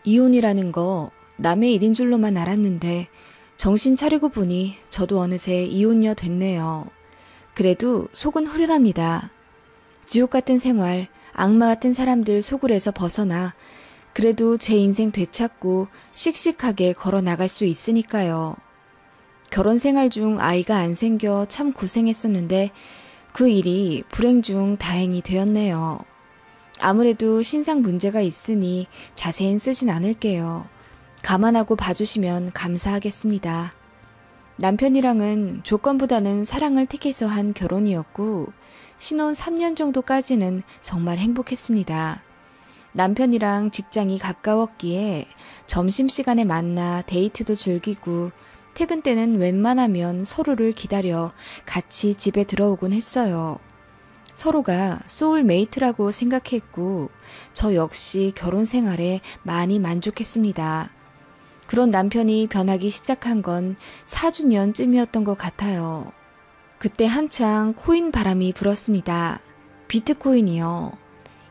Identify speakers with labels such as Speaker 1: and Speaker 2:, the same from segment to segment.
Speaker 1: 이혼이라는 거 남의 일인 줄로만 알았는데 정신 차리고 보니 저도 어느새 이혼녀 됐네요. 그래도 속은 후련합니다. 지옥 같은 생활, 악마 같은 사람들 소굴에서 벗어나 그래도 제 인생 되찾고 씩씩하게 걸어 나갈 수 있으니까요. 결혼 생활 중 아이가 안 생겨 참 고생했었는데 그 일이 불행 중 다행이 되었네요. 아무래도 신상 문제가 있으니 자세히 쓰진 않을게요. 감안하고 봐주시면 감사하겠습니다. 남편이랑은 조건보다는 사랑을 택해서 한 결혼이었고 신혼 3년 정도까지는 정말 행복했습니다. 남편이랑 직장이 가까웠기에 점심시간에 만나 데이트도 즐기고 퇴근 때는 웬만하면 서로를 기다려 같이 집에 들어오곤 했어요. 서로가 소울메이트라고 생각했고 저 역시 결혼 생활에 많이 만족했습니다. 그런 남편이 변하기 시작한 건 4주년쯤이었던 것 같아요. 그때 한창 코인 바람이 불었습니다. 비트코인이요.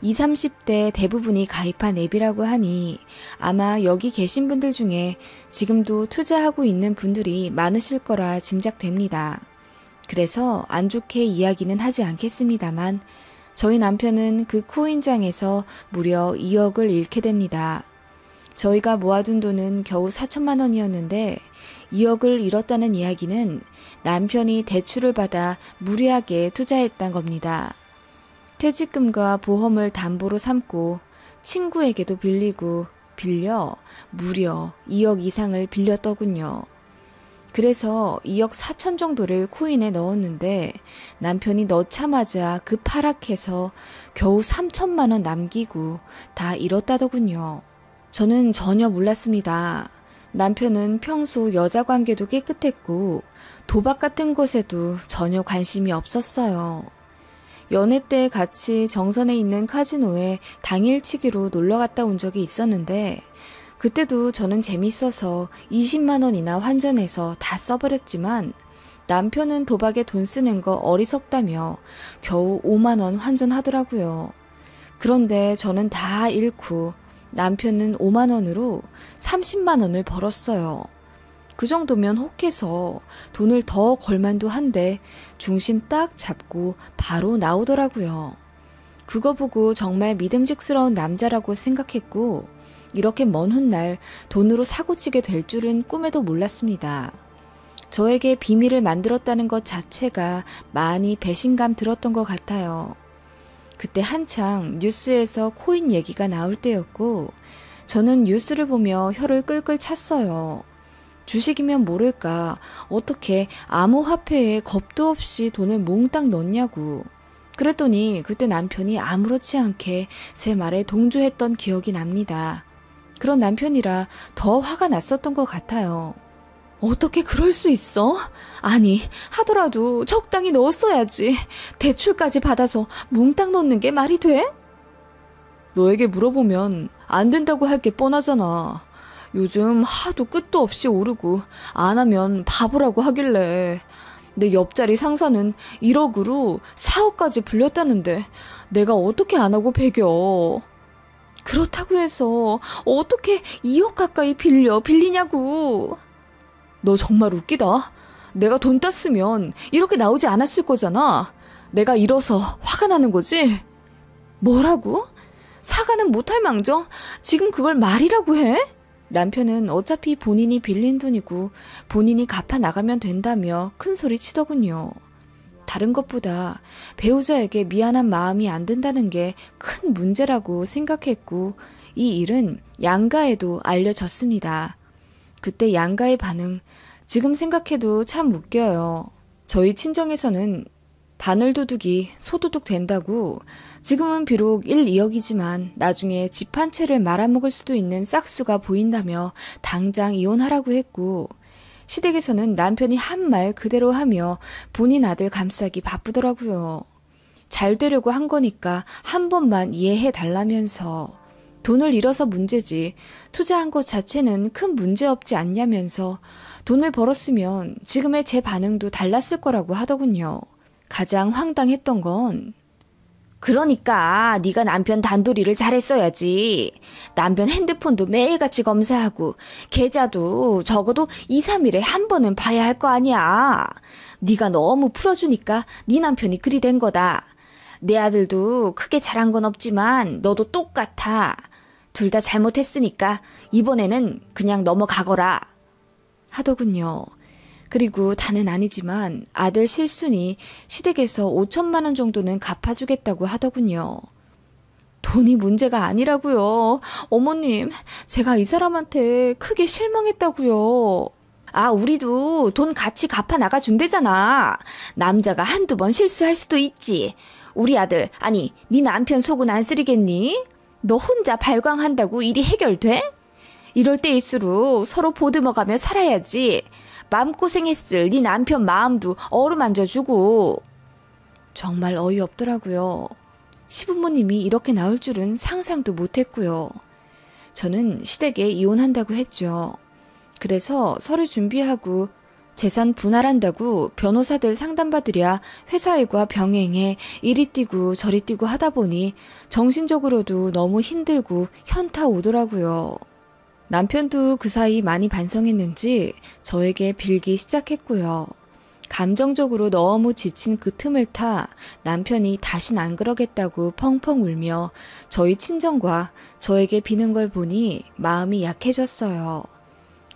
Speaker 1: 20, 30대 대부분이 가입한 앱이라고 하니 아마 여기 계신 분들 중에 지금도 투자하고 있는 분들이 많으실 거라 짐작됩니다. 그래서 안 좋게 이야기는 하지 않겠습니다만 저희 남편은 그 코인장에서 무려 2억을 잃게 됩니다. 저희가 모아둔 돈은 겨우 4천만 원이었는데 2억을 잃었다는 이야기는 남편이 대출을 받아 무리하게 투자했단 겁니다. 퇴직금과 보험을 담보로 삼고 친구에게도 빌려 무려 2억 이상을 빌렸더군요. 그래서 2억 4천 정도를 코인에 넣었는데 남편이 넣자마자 급하락해서 겨우 3천만 원 남기고 다 잃었다더군요. 저는 전혀 몰랐습니다. 남편은 평소 여자 관계도 깨끗했고 도박 같은 것에도 전혀 관심이 없었어요. 연애 때 같이 정선에 있는 카지노에 당일치기로 놀러 갔다 온 적이 있었는데 그때도 저는 재밌어서 20만 원이나 환전해서 다 써버렸지만 남편은 도박에 돈 쓰는 거 어리석다며 겨우 5만 원 환전하더라고요. 그런데 저는 다 잃고 남편은 5만 원으로 30만 원을 벌었어요. 그 정도면 혹해서 돈을 더 걸만도 한데 중심 딱 잡고 바로 나오더라고요. 그거 보고 정말 믿음직스러운 남자라고 생각했고 이렇게 먼 훗날 돈으로 사고치게 될 줄은 꿈에도 몰랐습니다. 저에게 비밀을 만들었다는 것 자체가 많이 배신감 들었던 것 같아요. 그때 한창 뉴스에서 코인 얘기가 나올 때였고 저는 뉴스를 보며 혀를 끌끌 찼어요. 주식이면 모를까 어떻게 암호화폐에 겁도 없이 돈을 몽땅 넣냐고. 그랬더니 그때 남편이 아무렇지 않게 제 말에 동조했던 기억이 납니다. 그런 남편이라 더 화가 났었던 것 같아요. 어떻게 그럴 수 있어? 아니, 하더라도 적당히 넣었어야지. 대출까지 받아서 몽땅 넣는 게 말이 돼? 너에게 물어보면 안 된다고 할 게 뻔하잖아. 요즘 하도 끝도 없이 오르고 안 하면 바보라고 하길래 내 옆자리 상사는 1억으로 4억까지 불렸다는데 내가 어떻게 안 하고 배겨. 그렇다고 해서 어떻게 2억 가까이 빌리냐고. 너 정말 웃기다. 내가 돈 땄으면 이렇게 나오지 않았을 거잖아. 내가 잃어서 화가 나는 거지? 뭐라고? 사과는 못할 망정 지금 그걸 말이라고 해? 남편은 어차피 본인이 빌린 돈이고 본인이 갚아 나가면 된다며 큰 소리 치더군요. 다른 것보다 배우자에게 미안한 마음이 안 든다는 게 큰 문제라고 생각했고 이 일은 양가에도 알려졌습니다. 그때 양가의 반응 지금 생각해도 참 웃겨요. 저희 친정에서는 바늘도둑이 소도둑 된다고 지금은 비록 1, 2억이지만 나중에 집 한 채를 말아먹을 수도 있는 싹수가 보인다며 당장 이혼하라고 했고 시댁에서는 남편이 한 말 그대로 하며 본인 아들 감싸기 바쁘더라고요. 잘 되려고 한 거니까 한 번만 이해해 달라면서 돈을 잃어서 문제지 투자한 것 자체는 큰 문제 없지 않냐면서 돈을 벌었으면 지금의 제 반응도 달랐을 거라고 하더군요. 가장 황당했던 건 그러니까 네가 남편 단도리를 잘했어야지. 남편 핸드폰도 매일같이 검사하고 계좌도 적어도 2, 3일에 한 번은 봐야 할 거 아니야. 네가 너무 풀어주니까 네 남편이 그리 된 거다. 내 아들도 크게 잘한 건 없지만 너도 똑같아. 둘 다 잘못했으니까 이번에는 그냥 넘어가거라. 하더군요. 그리고 다는 아니지만 아들 실순이 시댁에서 5천만 원 정도는 갚아주겠다고 하더군요. 돈이 문제가 아니라고요. 어머님, 제가 이 사람한테 크게 실망했다고요. 아, 우리도 돈 같이 갚아 나가준대잖아. 남자가 한두 번 실수할 수도 있지. 우리 아들, 아니, 네 남편 속은 안 쓰리겠니? 너 혼자 발광한다고 일이 해결돼? 이럴 때일수록 서로 보듬어가며 살아야지. 마음고생했을 네 남편 마음도 어루만져주고. 정말 어이없더라고요. 시부모님이 이렇게 나올 줄은 상상도 못했고요. 저는 시댁에 이혼한다고 했죠. 그래서 서류 준비하고 재산 분할한다고 변호사들 상담받으랴 회사 일과 병행해 이리 뛰고 저리 뛰고 하다 보니 정신적으로도 너무 힘들고 현타 오더라고요. 남편도 그 사이 많이 반성했는지 저에게 빌기 시작했고요. 감정적으로 너무 지친 그 틈을 타 남편이 다신 안 그러겠다고 펑펑 울며 저희 친정과 저에게 비는 걸 보니 마음이 약해졌어요.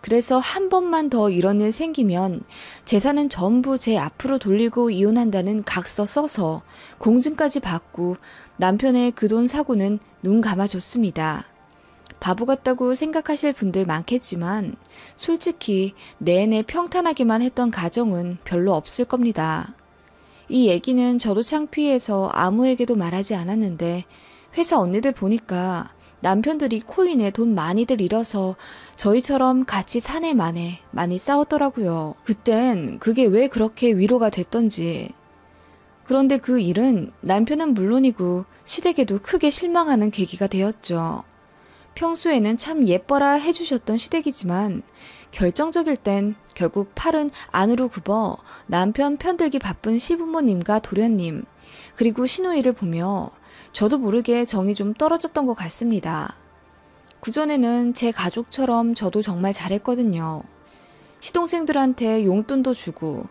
Speaker 1: 그래서 한 번만 더 이런 일 생기면 재산은 전부 제 앞으로 돌리고 이혼한다는 각서 써서 공증까지 받고 남편의 그 돈 사고는 눈 감아줬습니다. 바보 같다고 생각하실 분들 많겠지만 솔직히 내내 평탄하기만 했던 가정은 별로 없을 겁니다. 이 얘기는 저도 창피해서 아무에게도 말하지 않았는데 회사 언니들 보니까 남편들이 코인에 돈 많이들 잃어서 저희처럼 같이 사내 만에 많이 싸웠더라고요. 그땐 그게 왜 그렇게 위로가 됐던지. 그런데 그 일은 남편은 물론이고 시댁에도 크게 실망하는 계기가 되었죠. 평소에는 참 예뻐라 해주셨던 시댁이지만 결정적일 땐 결국 팔은 안으로 굽어 남편 편들기 바쁜 시부모님과 도련님 그리고 시누이를 보며 저도 모르게 정이 좀 떨어졌던 것 같습니다. 그전에는 제 가족처럼 저도 정말 잘했거든요. 시동생들한테 용돈도 주고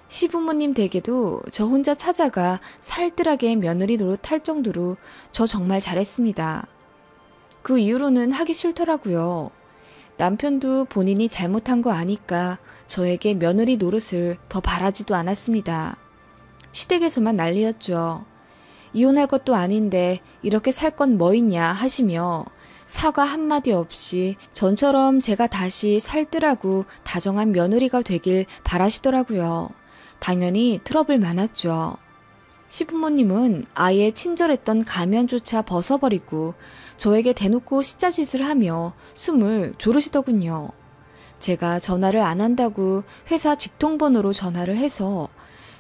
Speaker 1: 시부모님 댁에도 저 혼자 찾아가 살뜰하게 며느리 노릇할 정도로 저 정말 잘했습니다. 그 이후로는 하기 싫더라고요. 남편도 본인이 잘못한 거 아니까 저에게 며느리 노릇을 더 바라지도 않았습니다. 시댁에서만 난리였죠. 이혼할 것도 아닌데 이렇게 살 건 뭐 있냐 하시며 사과 한마디 없이 전처럼 제가 다시 살뜰하고 다정한 며느리가 되길 바라시더라고요. 당연히 트러블 많았죠. 시부모님은 아예 친절했던 가면조차 벗어버리고 저에게 대놓고 시자짓을 하며 숨을 조르시더군요. 제가 전화를 안 한다고 회사 직통번호로 전화를 해서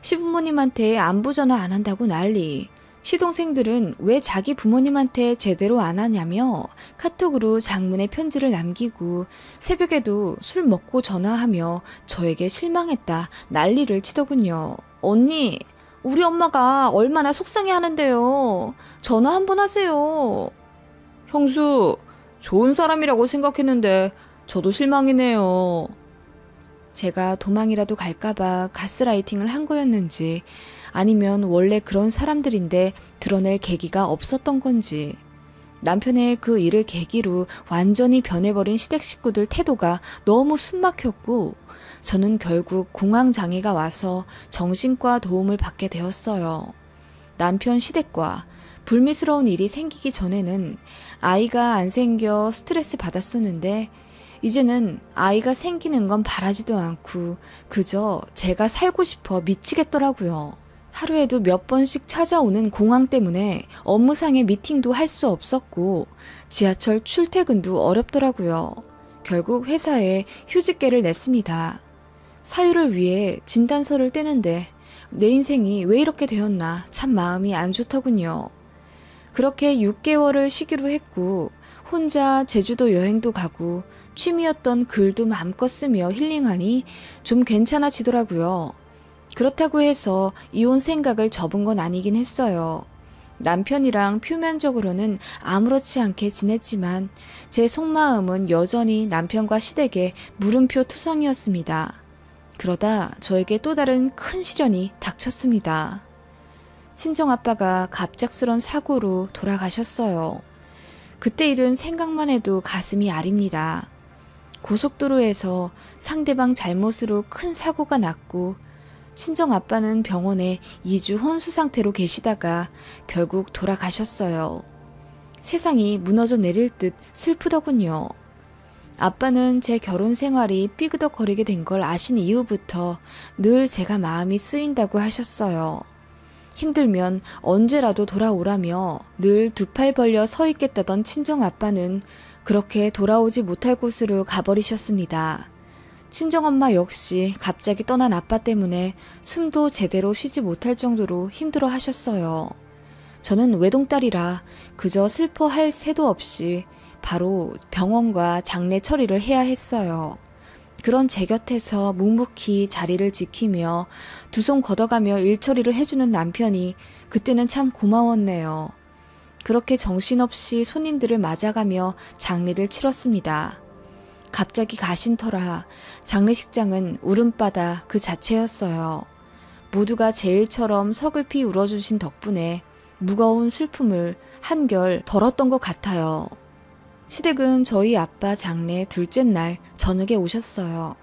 Speaker 1: 시부모님한테 안부 전화 안 한다고 난리. 시동생들은 왜 자기 부모님한테 제대로 안 하냐며 카톡으로 장문의 편지를 남기고 새벽에도 술 먹고 전화하며 저에게 실망했다 난리를 치더군요. 언니, 우리 엄마가 얼마나 속상해 하는데요. 전화 한번 하세요. 형수, 좋은 사람이라고 생각했는데 저도 실망이네요. 제가 도망이라도 갈까봐 가스라이팅을 한 거였는지 아니면 원래 그런 사람들인데 드러낼 계기가 없었던 건지 남편의 그 일을 계기로 완전히 변해버린 시댁 식구들 태도가 너무 숨막혔고 저는 결국 공황장애가 와서 정신과 도움을 받게 되었어요. 남편 시댁과 불미스러운 일이 생기기 전에는 아이가 안 생겨 스트레스 받았었는데 이제는 아이가 생기는 건 바라지도 않고 그저 제가 살고 싶어 미치겠더라고요. 하루에도 몇 번씩 찾아오는 공황 때문에 업무상의 미팅도 할 수 없었고 지하철 출퇴근도 어렵더라고요. 결국 회사에 휴직계를 냈습니다. 사유를 위해 진단서를 떼는데 내 인생이 왜 이렇게 되었나 참 마음이 안 좋더군요. 그렇게 6개월을 쉬기로 했고 혼자 제주도 여행도 가고 취미였던 글도 마음껏 쓰며 힐링하니 좀 괜찮아지더라고요. 그렇다고 해서 이혼 생각을 접은 건 아니긴 했어요. 남편이랑 표면적으로는 아무렇지 않게 지냈지만 제 속마음은 여전히 남편과 시댁의 물음표 투성이었습니다. 그러다 저에게 또 다른 큰 시련이 닥쳤습니다. 친정아빠가 갑작스런 사고로 돌아가셨어요. 그때 일은 생각만 해도 가슴이 아립니다. 고속도로에서 상대방 잘못으로 큰 사고가 났고 친정아빠는 병원에 2주 혼수 상태로 계시다가 결국 돌아가셨어요. 세상이 무너져 내릴 듯 슬프더군요. 아빠는 제 결혼 생활이 삐그덕거리게 된 걸 아신 이후부터 늘 제가 마음이 쓰인다고 하셨어요. 힘들면 언제라도 돌아오라며 늘 두 팔 벌려 서 있겠다던 친정아빠는 그렇게 돌아오지 못할 곳으로 가버리셨습니다. 친정엄마 역시 갑자기 떠난 아빠 때문에 숨도 제대로 쉬지 못할 정도로 힘들어 하셨어요. 저는 외동딸이라 그저 슬퍼할 새도 없이 바로 병원과 장례 처리를 해야 했어요. 그런 제 곁에서 묵묵히 자리를 지키며 두 손 걷어가며 일 처리를 해주는 남편이 그때는 참 고마웠네요. 그렇게 정신없이 손님들을 맞아가며 장례를 치렀습니다. 갑자기 가신 터라 장례식장은 울음바다 그 자체였어요. 모두가 제 일처럼 서글피 울어주신 덕분에 무거운 슬픔을 한결 덜었던 것 같아요. 시댁은 저희 아빠 장례 둘째 날 저녁에 오셨어요.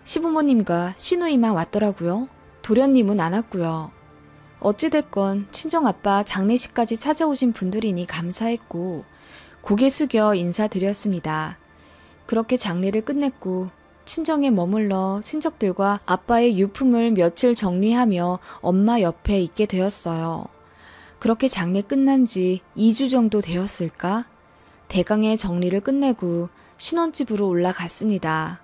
Speaker 1: 시부모님과 시누이만 왔더라고요. 도련님은 안 왔고요. 어찌됐건 친정아빠 장례식까지 찾아오신 분들이니 감사했고 고개 숙여 인사드렸습니다. 그렇게 장례를 끝냈고 친정에 머물러 친척들과 아빠의 유품을 며칠 정리하며 엄마 옆에 있게 되었어요. 그렇게 장례 끝난 지 2주 정도 되었을까? 대강의 정리를 끝내고 신혼집으로 올라갔습니다.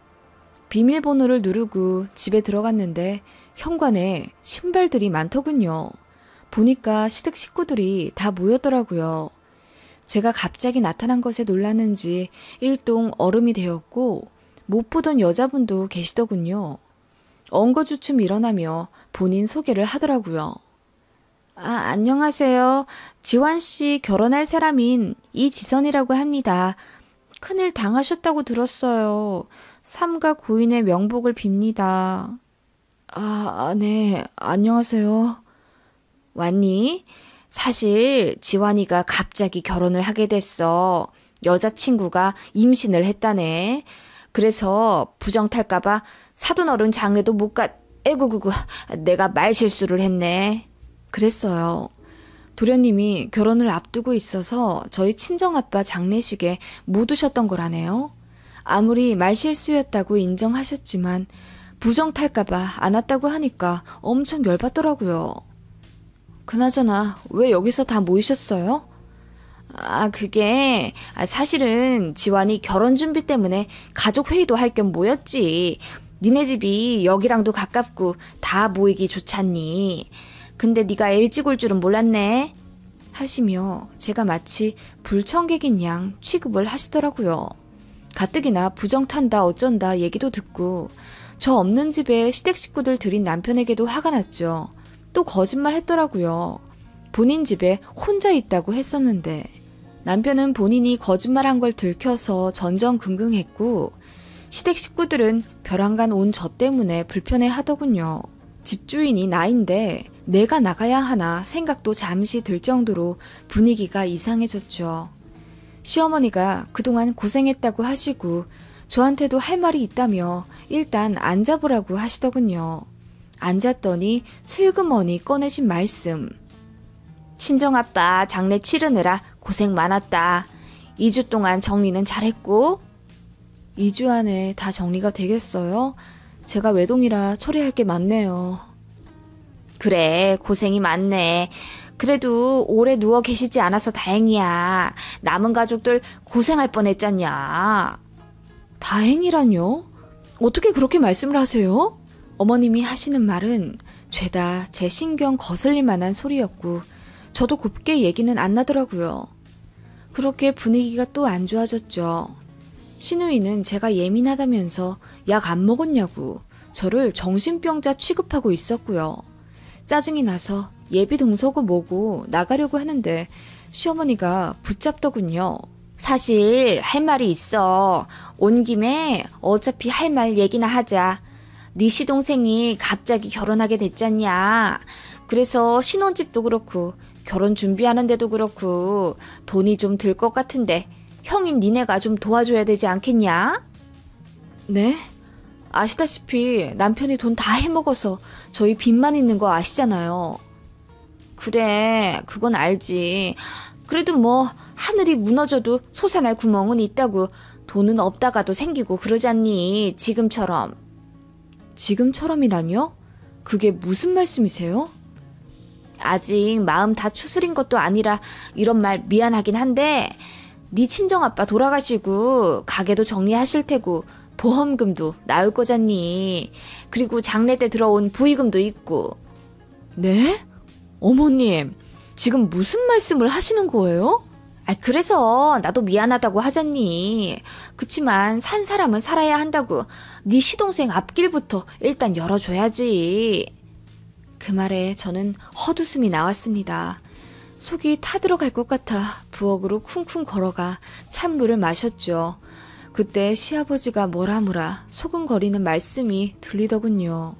Speaker 1: 비밀번호를 누르고 집에 들어갔는데 현관에 신발들이 많더군요. 보니까 시댁 식구들이 다 모였더라고요. 제가 갑자기 나타난 것에 놀랐는지 일동 얼음이 되었고 못 보던 여자분도 계시더군요. 엉거주춤 일어나며 본인 소개를 하더라고요. 안녕하세요. 지환씨 결혼할 사람인 이지선이라고 합니다. 큰일 당하셨다고 들었어요. 삼가 고인의 명복을 빕니다. 네. 안녕하세요. 왔니? 사실 지환이가 갑자기 결혼을 하게 됐어. 여자친구가 임신을 했다네. 그래서 부정 탈까봐 사돈어른 장례도 못 에구구구, 내가 말실수를 했네. 그랬어요. 도련님이 결혼을 앞두고 있어서 저희 친정아빠 장례식에 못 오셨던 거라네요. 아무리 말실수였다고 인정하셨지만 부정 탈까봐 안 왔다고 하니까 엄청 열받더라고요. 그나저나 왜 여기서 다 모이셨어요? 그게 사실은 지환이 결혼 준비 때문에 가족 회의도 할 겸 모였지. 니네 집이 여기랑도 가깝고 다 모이기 좋잖니. 근데 네가 일찍 올 줄은 몰랐네. 하시며 제가 마치 불청객인 양 취급을 하시더라고요. 가뜩이나 부정탄다 어쩐다 얘기도 듣고 저 없는 집에 시댁 식구들 들인 남편에게도 화가 났죠. 또 거짓말 했더라고요. 본인 집에 혼자 있다고 했었는데 남편은 본인이 거짓말한 걸 들켜서 전전긍긍했고 시댁 식구들은 벼랑간 온 저 때문에 불편해 하더군요. 집주인이 나인데 내가 나가야 하나 생각도 잠시 들 정도로 분위기가 이상해졌죠. 시어머니가 그동안 고생했다고 하시고 저한테도 할 말이 있다며 일단 앉아보라고 하시더군요. 앉았더니 슬그머니 꺼내신 말씀. 친정아빠 장례 치르느라 고생 많았다. 2주 동안 정리는 잘했고. 2주 안에 다 정리가 되겠어요? 제가 외동이라 처리할 게 많네요. 그래, 고생이 많네. 그래도 오래 누워 계시지 않아서 다행이야. 남은 가족들 고생할 뻔했잖냐. 다행이라뇨? 어떻게 그렇게 말씀을 하세요? 어머님이 하시는 말은 죄다 제 신경 거슬릴 만한 소리였고 저도 곱게 얘기는 안 나더라고요. 그렇게 분위기가 또 안 좋아졌죠. 시누이는 제가 예민하다면서 약 안 먹었냐고 저를 정신병자 취급하고 있었고요. 짜증이 나서 예비 동서고 뭐고 나가려고 하는데 시어머니가 붙잡더군요. 사실 할 말이 있어. 온 김에 어차피 할 말 얘기나 하자. 네 시동생이 갑자기 결혼하게 됐잖냐. 그래서 신혼집도 그렇고 결혼 준비하는데도 그렇고 돈이 좀 들 것 같은데 형인 니네가 좀 도와줘야 되지 않겠냐? 네? 아시다시피 남편이 돈 다 해먹어서 저희 빚만 있는 거 아시잖아요. 그래, 그건 알지. 그래도 뭐 하늘이 무너져도 솟아날 구멍은 있다고. 돈은 없다가도 생기고 그러잖니, 지금처럼. 지금처럼이라뇨? 그게 무슨 말씀이세요? 아직 마음 다 추스린 것도 아니라 이런 말 미안하긴 한데 네 친정아빠 돌아가시고 가게도 정리하실 테고 보험금도 나올 거잖니. 그리고 장례 때 들어온 부의금도 있고. 네? 어머님, 지금 무슨 말씀을 하시는 거예요? 그래서 나도 미안하다고 하잖니. 그치만 산 사람은 살아야 한다고. 네 시동생 앞길부터 일단 열어줘야지. 그 말에 저는 헛웃음이 나왔습니다. 속이 타들어갈 것 같아 부엌으로 쿵쿵 걸어가 찬물을 마셨죠. 그때 시아버지가 뭐라 소근거리는 말씀이 들리더군요.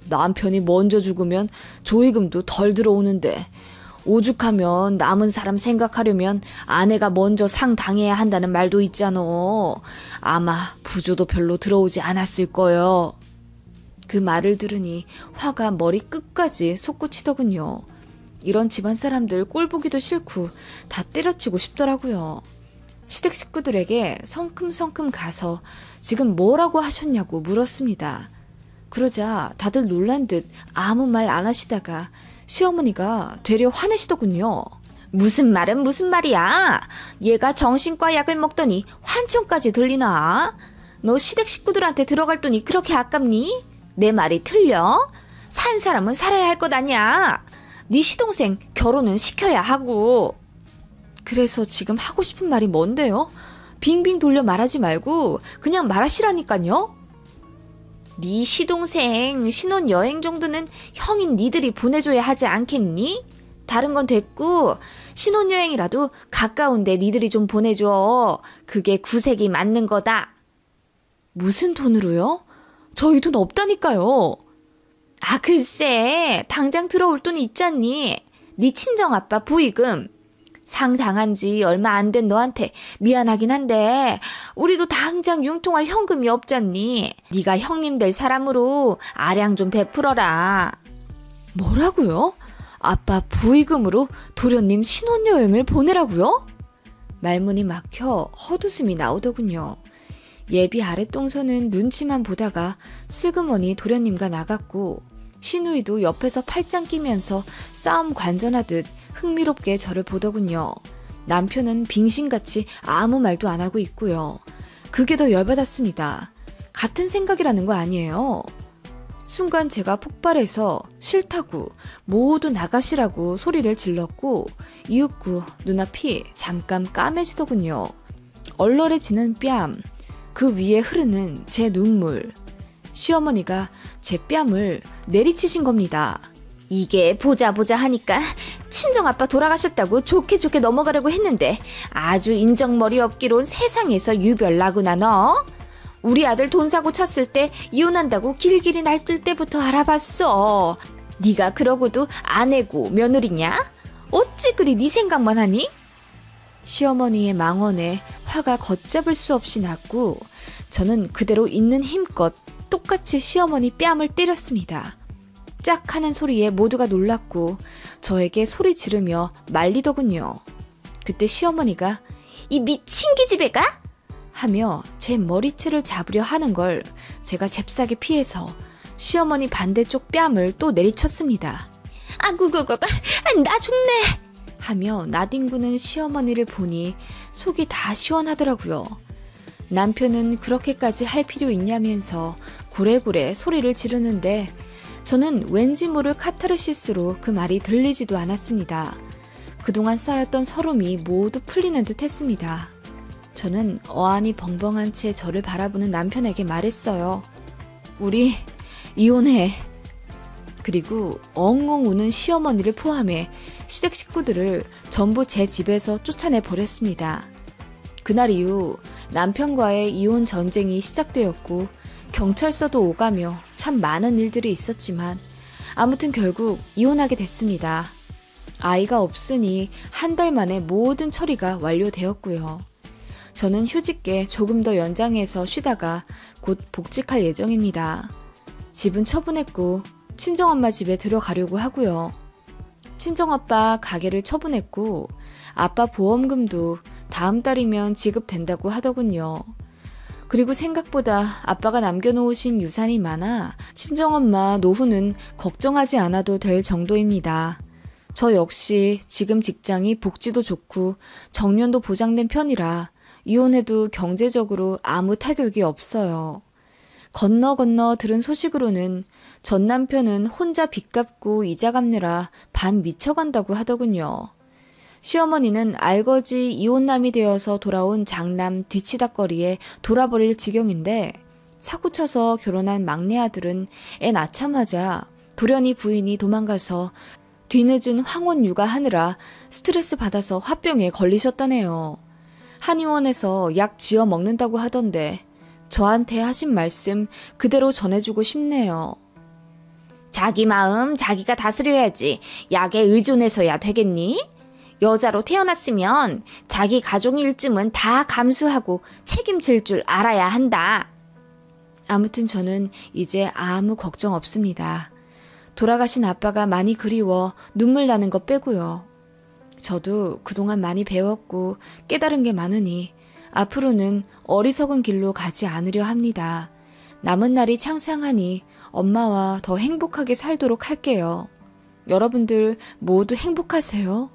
Speaker 1: 남편이 먼저 죽으면 조의금도 덜 들어오는데 오죽하면 남은 사람 생각하려면 아내가 먼저 상 당해야 한다는 말도 있잖아. 아마 부조도 별로 들어오지 않았을 거요. 그 말을 들으니 화가 머리 끝까지 솟구치더군요. 이런 집안 사람들 꼴보기도 싫고 다 때려치고 싶더라고요. 시댁 식구들에게 성큼성큼 가서 지금 뭐라고 하셨냐고 물었습니다. 그러자 다들 놀란 듯 아무 말 안 하시다가 시어머니가 되려 화내시더군요. 무슨 말은 무슨 말이야? 얘가 정신과 약을 먹더니 환청까지 들리나? 너 시댁 식구들한테 들어갈 돈이 그렇게 아깝니? 내 말이 틀려? 산 사람은 살아야 할 것 아니야. 네 시동생 결혼은 시켜야 하고. 그래서 지금 하고 싶은 말이 뭔데요? 빙빙 돌려 말하지 말고 그냥 말하시라니까요. 네 시동생 신혼여행 정도는 형인 니들이 보내줘야 하지 않겠니? 다른 건 됐고 신혼여행이라도 가까운데 니들이 좀 보내줘. 그게 구색이 맞는 거다. 무슨 돈으로요? 저희 돈 없다니까요. 글쎄 당장 들어올 돈이 있잖니. 네 친정아빠 부의금. 상 당한 지 얼마 안 된 너한테 미안하긴 한데 우리도 당장 융통할 현금이 없잖니. 네가 형님 될 사람으로 아량 좀 베풀어라. 뭐라고요? 아빠 부의금으로 도련님 신혼여행을 보내라고요? 말문이 막혀 헛웃음이 나오더군요. 예비 아랫동서는 눈치만 보다가 슬그머니 도련님과 나갔고 시누이도 옆에서 팔짱 끼면서 싸움 관전하듯 흥미롭게 저를 보더군요. 남편은 빙신같이 아무 말도 안 하고 있고요. 그게 더 열받았습니다. 같은 생각이라는 거 아니에요. 순간 제가 폭발해서 싫다고 모두 나가시라고 소리를 질렀고 이윽고 눈앞이 잠깐 까매지더군요. 얼얼해지는 뺨, 그 위에 흐르는 제 눈물. 시어머니가 제 뺨을 내리치신 겁니다. 이게 보자 하니까 친정아빠 돌아가셨다고 좋게 넘어가려고 했는데 아주 인정머리 없기론 세상에서 유별나구나 너. 우리 아들 돈 사고 쳤을 때 이혼한다고 길길이 날뛸 때부터 알아봤어. 네가 그러고도 아내고 며느리냐? 어찌 그리 네 생각만 하니? 시어머니의 망언에 화가 걷잡을 수 없이 났고 저는 그대로 있는 힘껏 똑같이 시어머니 뺨을 때렸습니다. 짝 하는 소리에 모두가 놀랐고 저에게 소리 지르며 말리더군요. 그때 시어머니가 이 미친 기집애가? 하며 제 머리채를 잡으려 하는 걸 제가 잽싸게 피해서 시어머니 반대쪽 뺨을 또 내리쳤습니다. 나 죽네! 하며 나뒹구는 시어머니를 보니 속이 다 시원하더라고요. 남편은 그렇게까지 할 필요 있냐면서 고래고래 소리를 지르는데 저는 왠지 모를 카타르시스로 그 말이 들리지도 않았습니다. 그동안 쌓였던 서름이 모두 풀리는 듯 했습니다. 저는 어안이 벙벙한 채 저를 바라보는 남편에게 말했어요. 우리 이혼해. 그리고 엉엉 우는 시어머니를 포함해 시댁 식구들을 전부 제 집에서 쫓아내 버렸습니다. 그날 이후 남편과의 이혼 전쟁이 시작되었고 경찰서도 오가며 참 많은 일들이 있었지만 아무튼 결국 이혼하게 됐습니다. 아이가 없으니 한 달 만에 모든 처리가 완료되었고요. 저는 휴직계 조금 더 연장해서 쉬다가 곧 복직할 예정입니다. 집은 처분했고 친정엄마 집에 들어가려고 하고요. 친정아빠 가게를 처분했고 아빠 보험금도 다음 달이면 지급된다고 하더군요. 그리고 생각보다 아빠가 남겨놓으신 유산이 많아 친정엄마 노후는 걱정하지 않아도 될 정도입니다. 저 역시 지금 직장이 복지도 좋고 정년도 보장된 편이라 이혼해도 경제적으로 아무 타격이 없어요. 건너 들은 소식으로는 전 남편은 혼자 빚 갚고 이자 갚느라 반 미쳐간다고 하더군요. 시어머니는 알거지 이혼남이 되어서 돌아온 장남 뒤치다꺼리에 돌아버릴 지경인데 사고쳐서 결혼한 막내 아들은 애 낳자마자 돌연히 부인이 도망가서 뒤늦은 황혼 육아하느라 스트레스 받아서 화병에 걸리셨다네요. 한의원에서 약 지어 먹는다고 하던데 저한테 하신 말씀 그대로 전해주고 싶네요. 자기 마음 자기가 다스려야지 약에 의존해서야 되겠니? 여자로 태어났으면 자기 가족 일쯤은 다 감수하고 책임질 줄 알아야 한다. 아무튼 저는 이제 아무 걱정 없습니다. 돌아가신 아빠가 많이 그리워 눈물 나는 것 빼고요. 저도 그동안 많이 배웠고 깨달은 게 많으니 앞으로는 어리석은 길로 가지 않으려 합니다. 남은 날이 창창하니 엄마와 더 행복하게 살도록 할게요. 여러분들 모두 행복하세요.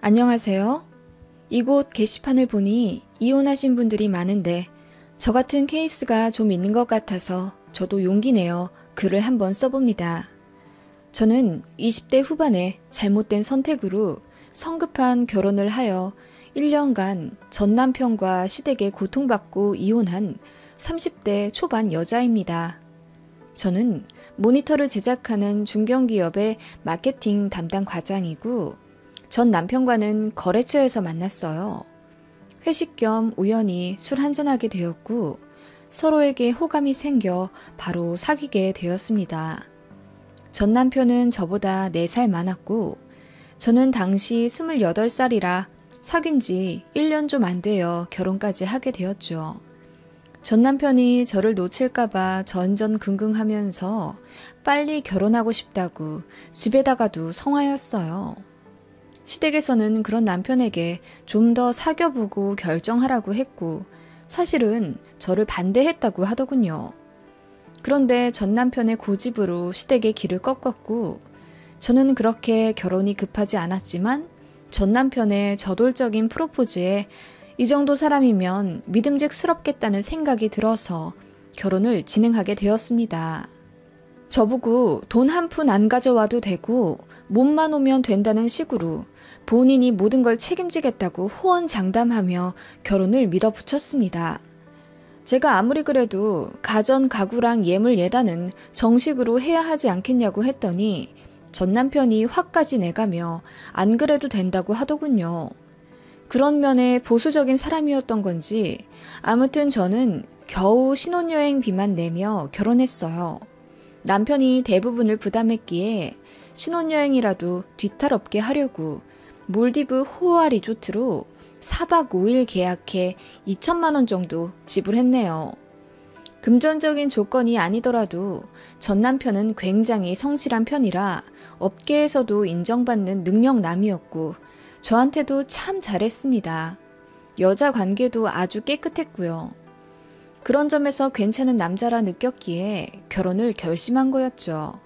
Speaker 1: 안녕하세요. 이곳 게시판을 보니 이혼하신 분들이 많은데 저 같은 케이스가 좀 있는 것 같아서 저도 용기 내어 글을 한번 써봅니다. 저는 20대 후반에 잘못된 선택으로 성급한 결혼을 하여 1년간 전 남편과 시댁에 고통받고 이혼한 30대 초반 여자입니다. 저는 모니터를 제작하는 중견기업의 마케팅 담당 과장이고 전 남편과는 거래처에서 만났어요. 회식 겸 우연히 술 한잔하게 되었고 서로에게 호감이 생겨 바로 사귀게 되었습니다. 전 남편은 저보다 4살 많았고 저는 당시 28살이라 사귄 지 1년 좀 안 되어 결혼까지 하게 되었죠. 전 남편이 저를 놓칠까봐 전전긍긍하면서 빨리 결혼하고 싶다고 집에다가도 성화였어요. 시댁에서는 그런 남편에게 좀 더 사귀어보고 결정하라고 했고 사실은 저를 반대했다고 하더군요. 그런데 전 남편의 고집으로 시댁의 길을 꺾었고 저는 그렇게 결혼이 급하지 않았지만 전 남편의 저돌적인 프로포즈에 이 정도 사람이면 믿음직스럽겠다는 생각이 들어서 결혼을 진행하게 되었습니다. 저보고 돈 한 푼 안 가져와도 되고 몸만 오면 된다는 식으로 본인이 모든 걸 책임지겠다고 호언장담하며 결혼을 밀어붙였습니다. 제가 아무리 그래도 가전 가구랑 예물 예단은 정식으로 해야 하지 않겠냐고 했더니 전 남편이 화까지 내가며 안 그래도 된다고 하더군요. 그런 면에 보수적인 사람이었던 건지 아무튼 저는 겨우 신혼여행비만 내며 결혼했어요. 남편이 대부분을 부담했기에 신혼여행이라도 뒤탈없게 하려고 몰디브 호화 리조트로 4박 5일 계약해 2천만 원 정도 지불했네요. 금전적인 조건이 아니더라도 전 남편은 굉장히 성실한 편이라 업계에서도 인정받는 능력남이었고 저한테도 참 잘했습니다. 여자 관계도 아주 깨끗했고요. 그런 점에서 괜찮은 남자라 느꼈기에 결혼을 결심한 거였죠.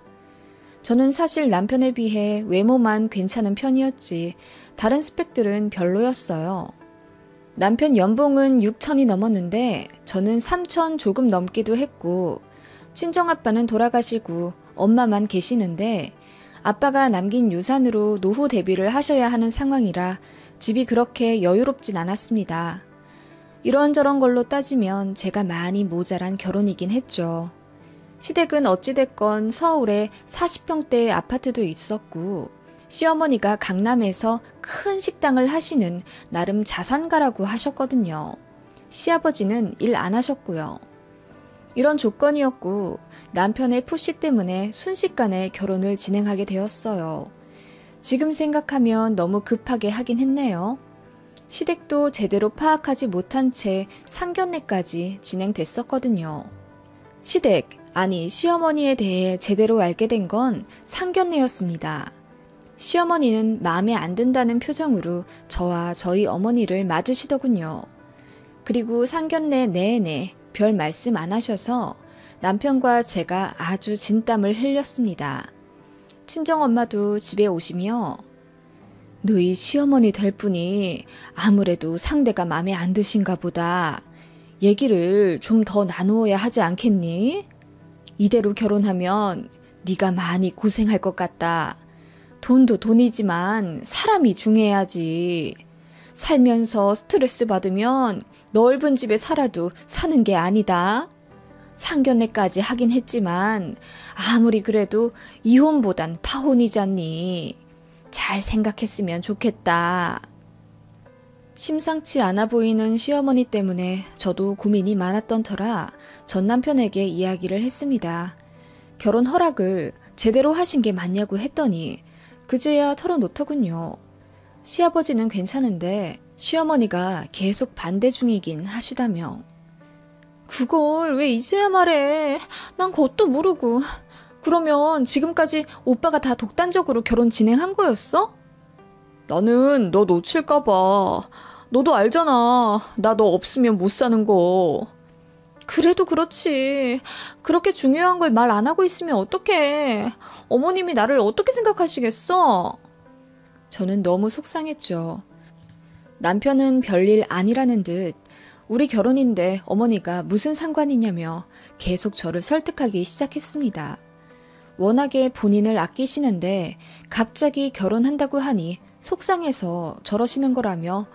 Speaker 1: 저는 사실 남편에 비해 외모만 괜찮은 편이었지 다른 스펙들은 별로였어요. 남편 연봉은 6천이 넘었는데 저는 3천 조금 넘기도 했고 친정아빠는 돌아가시고 엄마만 계시는데 아빠가 남긴 유산으로 노후 대비를 하셔야 하는 상황이라 집이 그렇게 여유롭진 않았습니다. 이런저런 걸로 따지면 제가 많이 모자란 결혼이긴 했죠. 시댁은 어찌됐건 서울에 40평대의 아파트도 있었고 시어머니가 강남에서 큰 식당을 하시는 나름 자산가라고 하셨거든요. 시아버지는 일 안 하셨고요. 이런 조건이었고 남편의 푸시 때문에 순식간에 결혼을 진행하게 되었어요. 지금 생각하면 너무 급하게 하긴 했네요. 시댁도 제대로 파악하지 못한 채 상견례까지 진행됐었거든요. 시댁, 아니 시어머니에 대해 제대로 알게 된 건 상견례였습니다. 시어머니는 마음에 안 든다는 표정으로 저와 저희 어머니를 맞으시더군요. 그리고 상견례 내내 별 말씀 안 하셔서 남편과 제가 아주 진땀을 흘렸습니다. 친정엄마도 집에 오시며 너희 시어머니 될 분이 아무래도 상대가 마음에 안 드신가 보다. 얘기를 좀 더 나누어야 하지 않겠니? 이대로 결혼하면 네가 많이 고생할 것 같다. 돈도 돈이지만 사람이 중요해야지. 살면서 스트레스 받으면 넓은 집에 살아도 사는 게 아니다. 상견례까지 하긴 했지만 아무리 그래도 이혼보단 파혼이잖니. 잘 생각했으면 좋겠다. 심상치 않아 보이는 시어머니 때문에 저도 고민이 많았던 터라 전 남편에게 이야기를 했습니다. 결혼 허락을 제대로 하신 게 맞냐고 했더니 그제야 털어놓더군요. 시아버지는 괜찮은데 시어머니가 계속 반대 중이긴 하시다며. 그걸 왜 이제야 말해. 난 그것도 모르고. 그러면 지금까지 오빠가 다 독단적으로 결혼 진행한 거였어? 나는 너 놓칠까 봐. 너도 알잖아. 나 너 없으면 못 사는 거. 그래도 그렇지. 그렇게 중요한 걸 말 안 하고 있으면 어떡해. 어머님이 나를 어떻게 생각하시겠어? 저는 너무 속상했죠. 남편은 별일 아니라는 듯 우리 결혼인데 어머니가 무슨 상관이냐며 계속 저를 설득하기 시작했습니다. 워낙에 본인을 아끼시는데 갑자기 결혼한다고 하니 속상해서 저러시는 거라며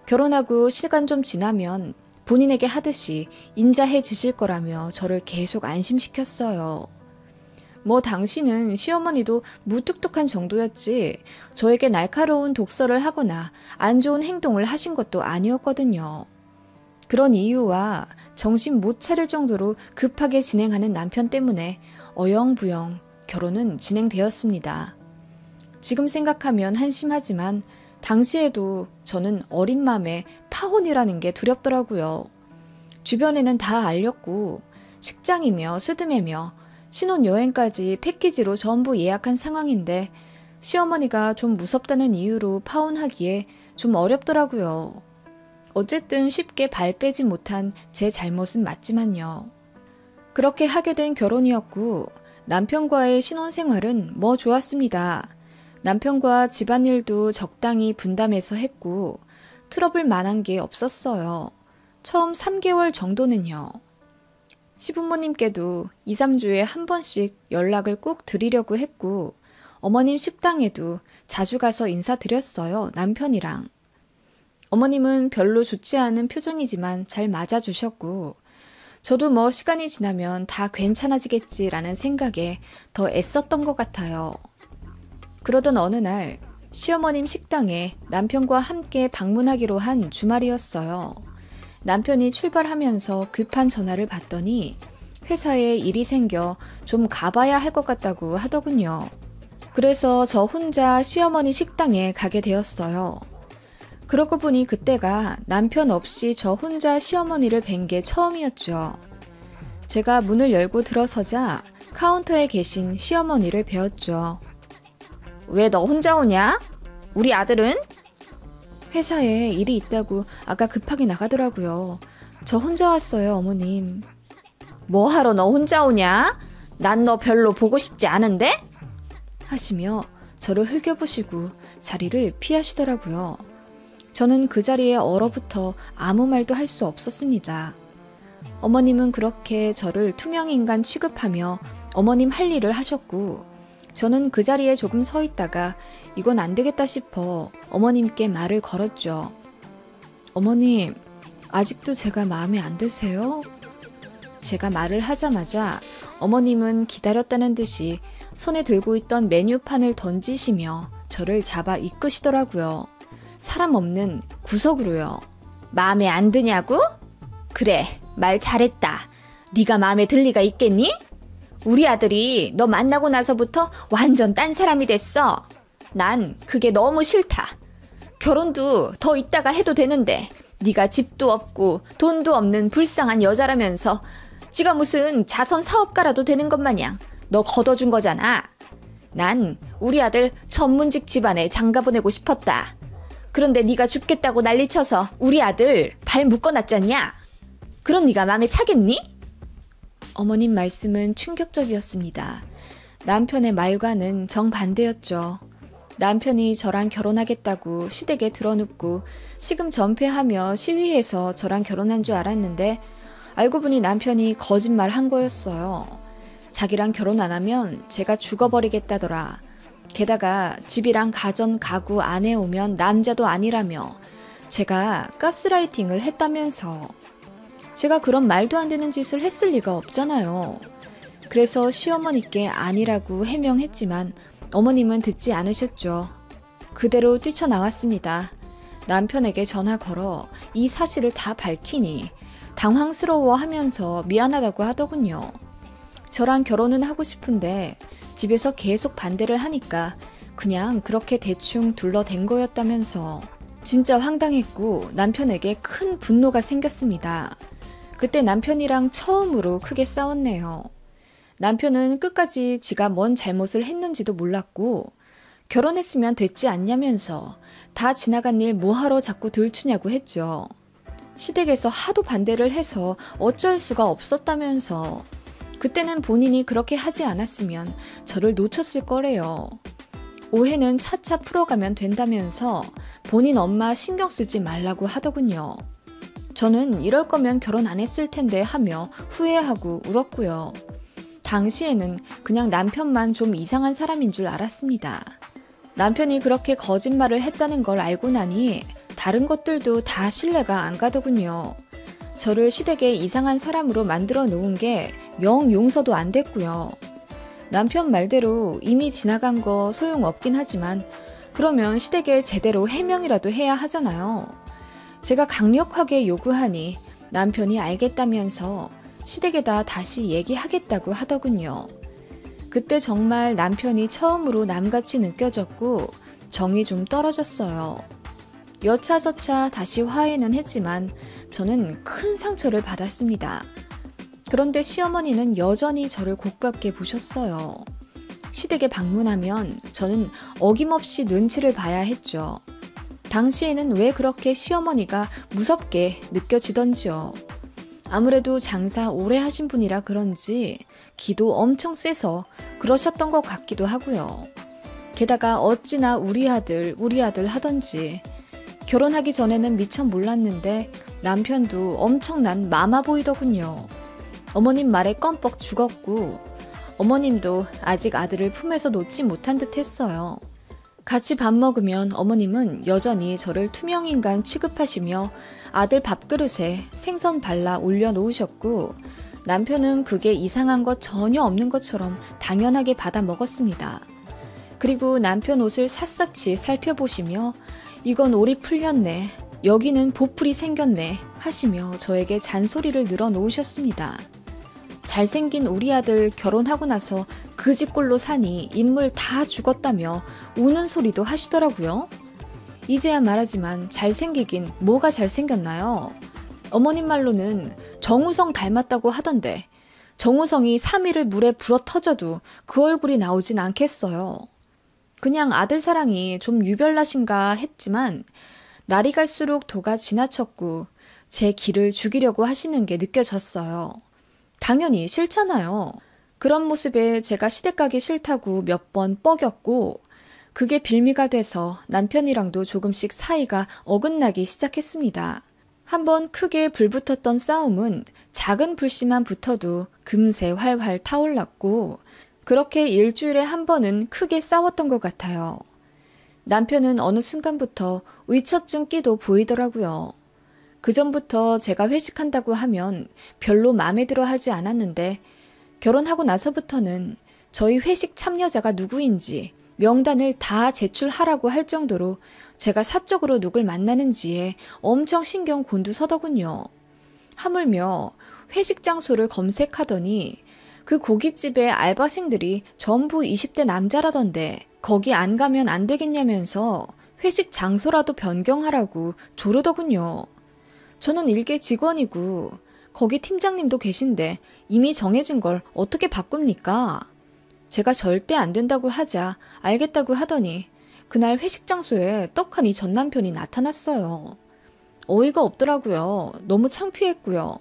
Speaker 1: 결혼하고 시간 좀 지나면 본인에게 하듯이 인자해 주실 거라며 저를 계속 안심시켰어요. 뭐 당신은 시어머니도 무뚝뚝한 정도였지 저에게 날카로운 독설을 하거나 안 좋은 행동을 하신 것도 아니었거든요. 그런 이유와 정신 못 차릴 정도로 급하게 진행하는 남편 때문에 어영부영 결혼은 진행되었습니다. 지금 생각하면 한심하지만 당시에도 저는 어린 마음에 파혼이라는 게 두렵더라고요. 주변에는 다 알렸고 식장이며 스드메며 신혼여행까지 패키지로 전부 예약한 상황인데 시어머니가 좀 무섭다는 이유로 파혼하기에 좀 어렵더라고요. 어쨌든 쉽게 발 빼지 못한 제 잘못은 맞지만요. 그렇게 하게 된 결혼이었고 남편과의 신혼생활은 뭐 좋았습니다. 남편과 집안일도 적당히 분담해서 했고 트러블 만한 게 없었어요. 처음 3개월 정도는요. 시부모님께도 2, 3주에 한 번씩 연락을 꼭 드리려고 했고 어머님 식당에도 자주 가서 인사드렸어요. 남편이랑. 어머님은 별로 좋지 않은 표정이지만 잘 맞아주셨고 저도 뭐 시간이 지나면 다 괜찮아지겠지라는 생각에 더 애썼던 것 같아요. 그러던 어느 날 시어머님 식당에 남편과 함께 방문하기로 한 주말이었어요. 남편이 출발하면서 급한 전화를 받더니 회사에 일이 생겨 좀 가봐야 할 것 같다고 하더군요. 그래서 저 혼자 시어머니 식당에 가게 되었어요. 그러고 보니 그때가 남편 없이 저 혼자 시어머니를 뵌 게 처음이었죠. 제가 문을 열고 들어서자 카운터에 계신 시어머니를 뵈었죠. 왜 너 혼자 오냐? 우리 아들은? 회사에 일이 있다고 아까 급하게 나가더라고요. 저 혼자 왔어요, 어머님. 뭐 하러 너 혼자 오냐? 난 너 별로 보고 싶지 않은데? 하시며 저를 흘겨보시고 자리를 피하시더라고요. 저는 그 자리에 얼어붙어 아무 말도 할 수 없었습니다. 어머님은 그렇게 저를 투명인간 취급하며 어머님 할 일을 하셨고, 저는 그 자리에 조금 서 있다가 이건 안 되겠다 싶어 어머님께 말을 걸었죠. 어머님, 아직도 제가 마음에 안 드세요? 제가 말을 하자마자 어머님은 기다렸다는 듯이 손에 들고 있던 메뉴판을 던지시며 저를 잡아 이끄시더라고요. 사람 없는 구석으로요. 마음에 안 드냐고? 그래, 말 잘했다. 네가 마음에 들 리가 있겠니? 우리 아들이 너 만나고 나서부터 완전 딴 사람이 됐어. 난 그게 너무 싫다. 결혼도 더 있다가 해도 되는데 네가 집도 없고 돈도 없는 불쌍한 여자라면서 지가 무슨 자선 사업가라도 되는 것 마냥 너 걷어준 거잖아. 난 우리 아들 전문직 집안에 장가 보내고 싶었다. 그런데 네가 죽겠다고 난리쳐서 우리 아들 발 묶어놨잖냐? 그런 네가 마음에 차겠니? 어머님 말씀은 충격적이었습니다. 남편의 말과는 정반대였죠. 남편이 저랑 결혼하겠다고 시댁에 드러눕고 시금 전폐하며 시위해서 저랑 결혼한 줄 알았는데 알고 보니 남편이 거짓말한 거였어요. 자기랑 결혼 안 하면 제가 죽어버리겠다더라. 게다가 집이랑 가전 가구 안 해오면 남자도 아니라며 제가 가스라이팅을 했다면서. 제가 그런 말도 안 되는 짓을 했을 리가 없잖아요. 그래서 시어머니께 아니라고 해명했지만 어머님은 듣지 않으셨죠. 그대로 뛰쳐나왔습니다. 남편에게 전화 걸어 이 사실을 다 밝히니 당황스러워하면서 미안하다고 하더군요. 저랑 결혼은 하고 싶은데 집에서 계속 반대를 하니까 그냥 그렇게 대충 둘러댄 거였다면서. 진짜 황당했고 남편에게 큰 분노가 생겼습니다. 그때 남편이랑 처음으로 크게 싸웠네요. 남편은 끝까지 지가 뭔 잘못을 했는지도 몰랐고 결혼했으면 됐지 않냐면서 다 지나간 일 뭐하러 자꾸 들추냐고 했죠. 시댁에서 하도 반대를 해서 어쩔 수가 없었다면서. 그때는 본인이 그렇게 하지 않았으면 저를 놓쳤을 거래요. 오해는 차차 풀어가면 된다면서 본인 엄마 신경 쓰지 말라고 하더군요. 저는 이럴 거면 결혼 안 했을 텐데 하며 후회하고 울었고요. 당시에는 그냥 남편만 좀 이상한 사람인 줄 알았습니다. 남편이 그렇게 거짓말을 했다는 걸 알고 나니 다른 것들도 다 신뢰가 안 가더군요. 저를 시댁에 이상한 사람으로 만들어 놓은 게 영 용서도 안 됐고요. 남편 말대로 이미 지나간 거 소용없긴 하지만 그러면 시댁에 제대로 해명이라도 해야 하잖아요. 제가 강력하게 요구하니 남편이 알겠다면서 시댁에다 다시 얘기하겠다고 하더군요. 그때 정말 남편이 처음으로 남같이 느껴졌고 정이 좀 떨어졌어요. 여차저차 다시 화해는 했지만 저는 큰 상처를 받았습니다. 그런데 시어머니는 여전히 저를 곱게 보셨어요. 시댁에 방문하면 저는 어김없이 눈치를 봐야 했죠. 당시에는 왜 그렇게 시어머니가 무섭게 느껴지던지요. 아무래도 장사 오래 하신 분이라 그런지 기도 엄청 세서 그러셨던 것 같기도 하고요. 게다가 어찌나 우리 아들 하던지. 결혼하기 전에는 미처 몰랐는데 남편도 엄청난 마마 보이더군요. 어머님 말에 껌뻑 죽었고 어머님도 아직 아들을 품에서 놓지 못한 듯 했어요. 같이 밥 먹으면 어머님은 여전히 저를 투명인간 취급하시며 아들 밥그릇에 생선 발라 올려놓으셨고 남편은 그게 이상한 것 전혀 없는 것처럼 당연하게 받아 먹었습니다. 그리고 남편 옷을 샅샅이 살펴보시며 이건 올이 풀렸네, 여기는 보풀이 생겼네 하시며 저에게 잔소리를 늘어놓으셨습니다. 잘생긴 우리 아들 결혼하고 나서 그 집꼴로 사니 인물 다 죽었다며 우는 소리도 하시더라고요. 이제야 말하지만 잘생기긴 뭐가 잘생겼나요? 어머님 말로는 정우성 닮았다고 하던데 정우성이 3일을 물에 불어 터져도 그 얼굴이 나오진 않겠어요. 그냥 아들 사랑이 좀 유별나신가 했지만 날이 갈수록 도가 지나쳤고 제 기를 죽이려고 하시는 게 느껴졌어요. 당연히 싫잖아요. 그런 모습에 제가 시댁 가기 싫다고 몇 번 뻐겼고 그게 빌미가 돼서 남편이랑도 조금씩 사이가 어긋나기 시작했습니다. 한번 크게 불붙었던 싸움은 작은 불씨만 붙어도 금세 활활 타올랐고 그렇게 일주일에 한 번은 크게 싸웠던 것 같아요. 남편은 어느 순간부터 의처증 끼도 보이더라고요. 그전부터 제가 회식한다고 하면 별로 마음에 들어 하지 않았는데 결혼하고 나서부터는 저희 회식 참여자가 누구인지 명단을 다 제출하라고 할 정도로 제가 사적으로 누굴 만나는지에 엄청 신경 곤두서더군요. 하물며 회식 장소를 검색하더니 그 고깃집의 알바생들이 전부 20대 남자라던데 거기 안 가면 안 되겠냐면서 회식 장소라도 변경하라고 조르더군요. 저는 일개 직원이고 거기 팀장님도 계신데 이미 정해진 걸 어떻게 바꿉니까? 제가 절대 안 된다고 하자 알겠다고 하더니 그날 회식 장소에 떡하니 전 남편이 나타났어요. 어이가 없더라고요. 너무 창피했고요.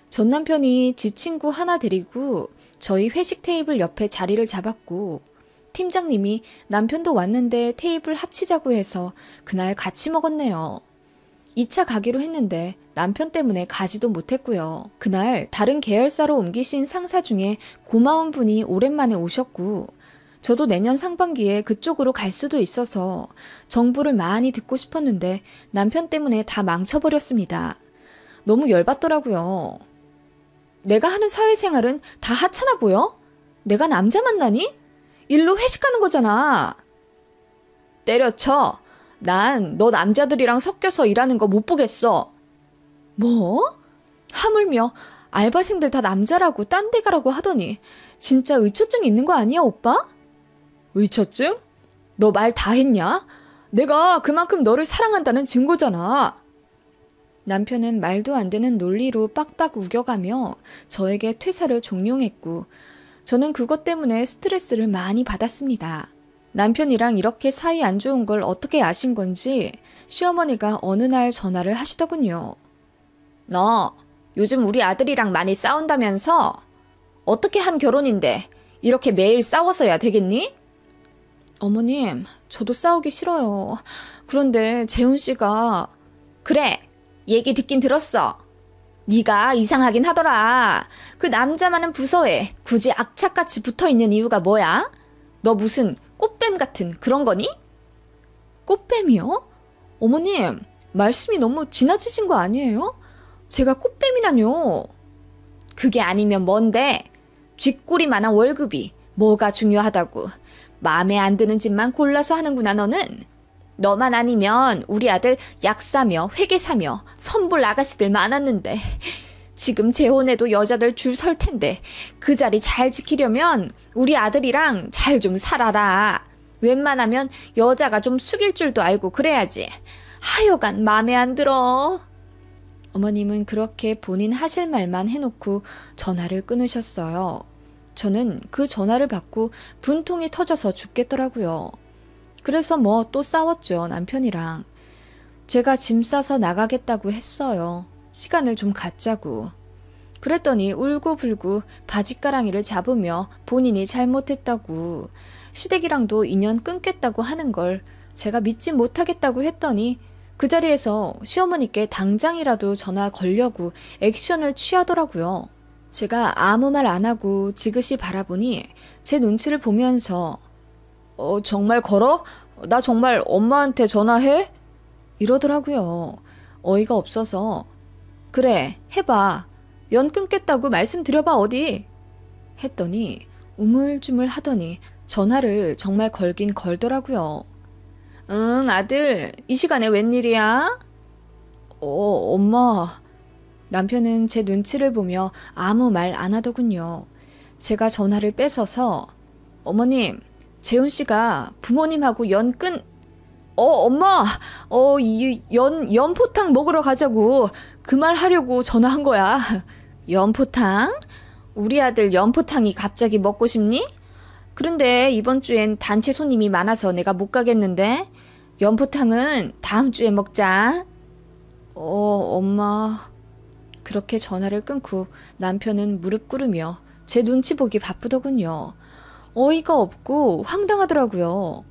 Speaker 1: 전 남편이 지 친구 하나 데리고 저희 회식 테이블 옆에 자리를 잡았고 팀장님이 남편도 왔는데 테이블 합치자고 해서 그날 같이 먹었네요. 2차 가기로 했는데 남편 때문에 가지도 못했고요. 그날 다른 계열사로 옮기신 상사 중에 고마운 분이 오랜만에 오셨고 저도 내년 상반기에 그쪽으로 갈 수도 있어서 정보를 많이 듣고 싶었는데 남편 때문에 다 망쳐버렸습니다. 너무 열받더라고요. 내가 하는 사회생활은 다 하찮아 보여? 내가 남자 만나니? 일로 회식하는 거잖아. 때려쳐. 난 너 남자들이랑 섞여서 일하는 거 못 보겠어. 뭐? 하물며 알바생들 다 남자라고 딴 데 가라고 하더니 진짜 의처증 있는 거 아니야, 오빠? 의처증? 너 말 다 했냐? 내가 그만큼 너를 사랑한다는 증거잖아. 남편은 말도 안 되는 논리로 빡빡 우겨가며 저에게 퇴사를 종용했고 저는 그것 때문에 스트레스를 많이 받았습니다. 남편이랑 이렇게 사이 안 좋은 걸 어떻게 아신 건지 시어머니가 어느 날 전화를 하시더군요. 너 요즘 우리 아들이랑 많이 싸운다면서? 어떻게 한 결혼인데 이렇게 매일 싸워서야 되겠니? 어머님, 저도 싸우기 싫어요. 그런데 재훈 씨가... 그래, 얘기 듣긴 들었어. 네가 이상하긴 하더라. 그 남자만은 부서에 굳이 악착같이 붙어있는 이유가 뭐야? 너 무슨 꽃뱀 같은 그런 거니? 꽃뱀이요? 어머님, 말씀이 너무 지나치신 거 아니에요? 제가 꽃뱀이라뇨. 그게 아니면 뭔데? 쥐꼬리만한 월급이 뭐가 중요하다고. 마음에 안 드는 짓만 골라서 하는구나 너는. 너만 아니면 우리 아들 약 사며 회계 사며 선볼 아가씨들 많았는데 지금 재혼해도 여자들 줄 설 텐데 그 자리 잘 지키려면 우리 아들이랑 잘 좀 살아라. 웬만하면 여자가 좀 숙일 줄도 알고 그래야지. 하여간 마음에 안 들어. 어머님은 그렇게 본인 하실 말만 해놓고 전화를 끊으셨어요. 저는 그 전화를 받고 분통이 터져서 죽겠더라고요. 그래서 뭐 또 싸웠죠, 남편이랑. 제가 짐 싸서 나가겠다고 했어요. 시간을 좀 갖자고. 그랬더니 울고불고 바짓가랑이를 잡으며 본인이 잘못했다고 시댁이랑도 인연 끊겠다고 하는 걸 제가 믿지 못하겠다고 했더니 그 자리에서 시어머니께 당장이라도 전화 걸려고 액션을 취하더라고요. 제가 아무 말 안 하고 지그시 바라보니 제 눈치를 보면서 정말 걸어? 나 정말 엄마한테 전화해? 이러더라고요. 어이가 없어서 그래, 해봐. 연 끊겠다고 말씀드려봐 어디? 했더니 우물쭈물 하더니 전화를 정말 걸긴 걸더라고요. 응, 아들, 이 시간에 웬일이야? 엄마. 남편은 제 눈치를 보며 아무 말 안 하더군요. 제가 전화를 뺏어서 어머님, 재훈 씨가 부모님하고 엄마! 연포탕 먹으러 가자고 그 말 하려고 전화한 거야. 연포탕? 우리 아들 연포탕이 갑자기 먹고 싶니? 그런데 이번 주엔 단체 손님이 많아서 내가 못 가겠는데 연포탕은 다음 주에 먹자. 엄마. 그렇게 전화를 끊고 남편은 무릎 꿇으며 제 눈치 보기 바쁘더군요. 어이가 없고 황당하더라고요.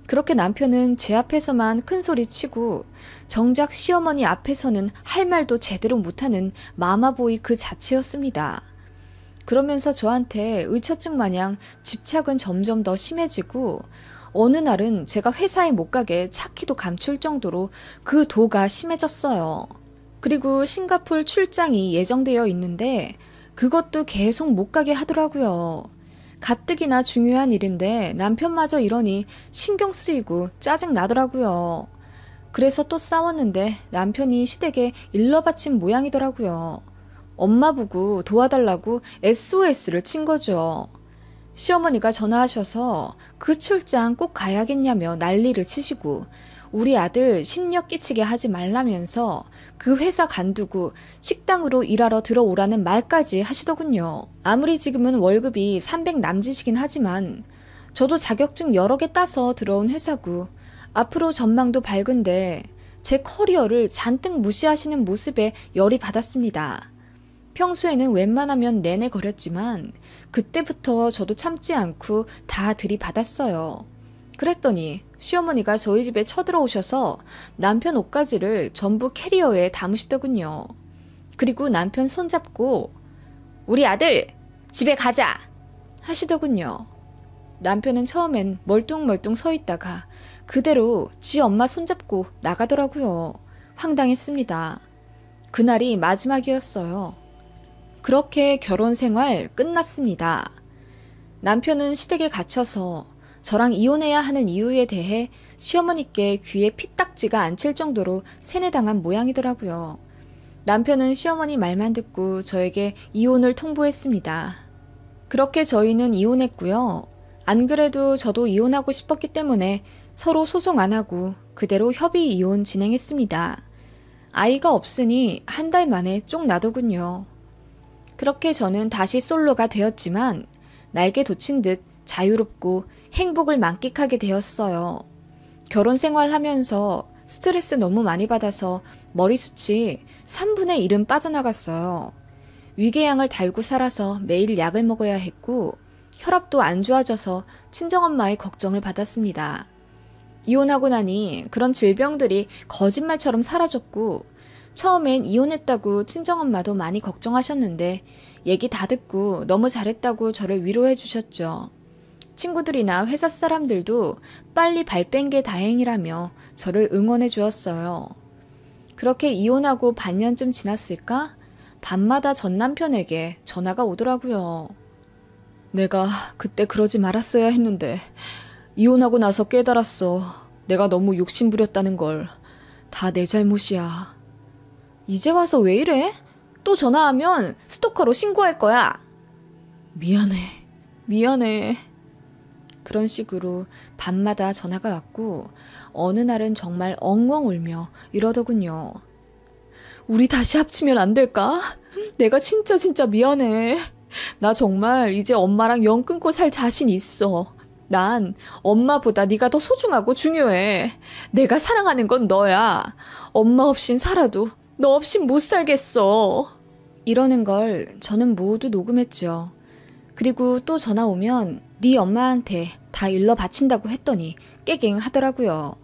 Speaker 1: 그렇게 남편은 제 앞에서만 큰 소리 치고 정작 시어머니 앞에서는 할 말도 제대로 못하는 마마보이 그 자체였습니다. 그러면서 저한테 의처증 마냥 집착은 점점 더 심해지고 어느 날은 제가 회사에 못 가게 차키도 감출 정도로 그 도가 심해졌어요. 그리고 싱가포르 출장이 예정되어 있는데 그것도 계속 못 가게 하더라고요. 가뜩이나 중요한 일인데 남편마저 이러니 신경 쓰이고 짜증 나더라고요. 그래서 또 싸웠는데 남편이 시댁에 일러 바친 모양이더라고요. 엄마 보고 도와달라고 SOS를 친 거죠. 시어머니가 전화하셔서 그 출장 꼭 가야겠냐며 난리를 치시고 우리 아들 심력 끼치게 하지 말라면서 그 회사 간두고 식당으로 일하러 들어오라는 말까지 하시더군요. 아무리 지금은 월급이 300 남짓이긴 하지만 저도 자격증 여러 개 따서 들어온 회사고 앞으로 전망도 밝은데 제 커리어를 잔뜩 무시하시는 모습에 열이 받았습니다. 평소에는 웬만하면 내내 거렸지만 그때부터 저도 참지 않고 다 들이받았어요. 그랬더니 시어머니가 저희 집에 쳐들어오셔서 남편 옷가지를 전부 캐리어에 담으시더군요. 그리고 남편 손잡고 우리 아들 집에 가자 하시더군요. 남편은 처음엔 멀뚱멀뚱 서 있다가 그대로 지 엄마 손잡고 나가더라고요. 황당했습니다. 그날이 마지막이었어요. 그렇게 결혼 생활 끝났습니다. 남편은 시댁에 갇혀서 저랑 이혼해야 하는 이유에 대해 시어머니께 귀에 피딱지가 안 칠 정도로 세뇌당한 모양이더라고요. 남편은 시어머니 말만 듣고 저에게 이혼을 통보했습니다. 그렇게 저희는 이혼했고요. 안 그래도 저도 이혼하고 싶었기 때문에 서로 소송 안 하고 그대로 협의 이혼 진행했습니다. 아이가 없으니 한 달 만에 쪽 나더군요. 그렇게 저는 다시 솔로가 되었지만 날개 돋친 듯 자유롭고 행복을 만끽하게 되었어요. 결혼 생활하면서 스트레스 너무 많이 받아서 머리숱이 3분의 1은 빠져나갔어요. 위궤양을 달고 살아서 매일 약을 먹어야 했고 혈압도 안 좋아져서 친정엄마의 걱정을 받았습니다. 이혼하고 나니 그런 질병들이 거짓말처럼 사라졌고 처음엔 이혼했다고 친정엄마도 많이 걱정하셨는데 얘기 다 듣고 너무 잘했다고 저를 위로해 주셨죠. 친구들이나 회사 사람들도 빨리 발 뺀 게 다행이라며 저를 응원해 주었어요. 그렇게 이혼하고 반년쯤 지났을까? 밤마다 전 남편에게 전화가 오더라고요. 내가 그때 그러지 말았어야 했는데 이혼하고 나서 깨달았어. 내가 너무 욕심부렸다는 걸. 다 내 잘못이야. 이제 와서 왜 이래? 또 전화하면 스토커로 신고할 거야. 미안해. 그런 식으로 밤마다 전화가 왔고 어느 날은 정말 엉엉 울며 이러더군요. 우리 다시 합치면 안 될까? 내가 진짜 미안해. 나 정말 이제 엄마랑 연 끊고 살 자신 있어. 난 엄마보다 네가 더 소중하고 중요해. 내가 사랑하는 건 너야. 엄마 없인 살아도 너 없인 못 살겠어. 이러는 걸 저는 모두 녹음했죠. 그리고 또 전화 오면 네 엄마한테 다 일러 바친다고 했더니 깨갱 하더라고요.